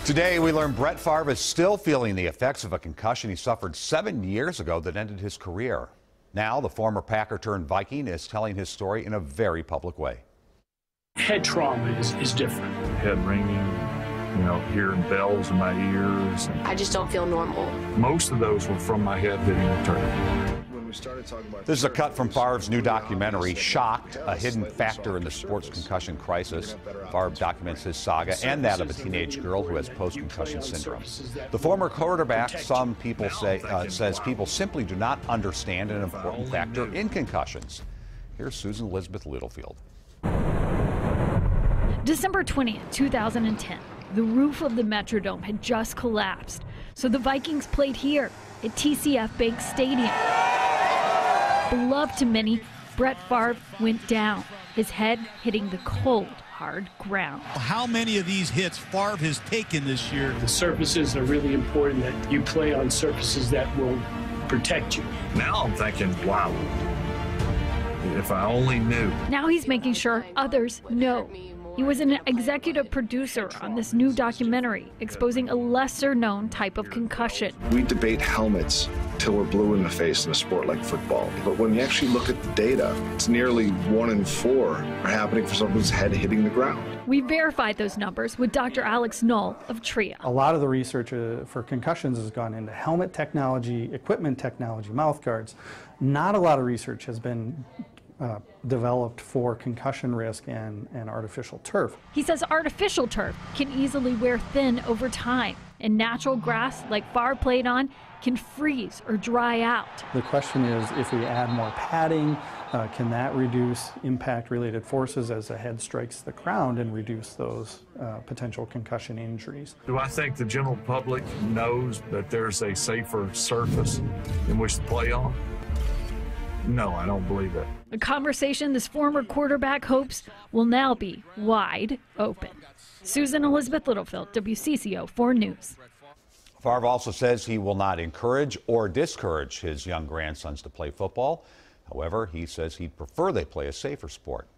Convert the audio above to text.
Today, we learned Brett Farve is still feeling the effects of a concussion he suffered 7 years ago that ended his career. Now, the former Packer turned Viking is telling his story in a very public way. Head trauma is different. Head ringing, hearing bells in my ears. I just don't feel normal. Most of those were from my head hitting the turf. This is a cut from Farve's new documentary, Shocked, a hidden factor in the sports concussion crisis. Farve documents his saga and that of a teenage girl who has post-concussion syndrome. The former quarterback, some people say, says people simply do not understand an important factor in concussions. Here's Susan-Elizabeth Littlefield. December 20th, 2010. The roof of the Metrodome had just collapsed, so the Vikings played here at TCF Bank Stadium. Beloved to many, Brett Farve went down, his head hitting the cold, hard ground. How many of these hits Farve has taken this year? The surfaces are really important, that you play on surfaces that will protect you. Now I'm thinking, wow, if I only knew. Now he's making sure others know. He was an executive producer on this new documentary exposing a lesser-known type of concussion. We debate helmets till we're blue in the face in a sport like football. But when you actually look at the data, it's nearly 1 in 4 are happening for someone's head hitting the ground. We verified those numbers with Dr. Alex Knoll of TRIA. A lot of the research for concussions has gone into helmet technology, equipment technology, mouth guards. Not a lot of research has been developed for concussion risk and artificial turf. He says artificial turf can easily wear thin over time, and natural grass like Farve played on can freeze or dry out. The question is, if we add more padding, can that reduce impact-related forces as the head strikes the ground and reduce those potential concussion injuries? Do I think the general public knows that there's a safer surface in which to play on? No, I don't believe it. A conversation this former quarterback hopes will now be wide open. Susan-Elizabeth Littlefield, WCCO 4 News. Farve also says he will not encourage or discourage his young grandsons to play football. However, he says he'd prefer they play a safer sport.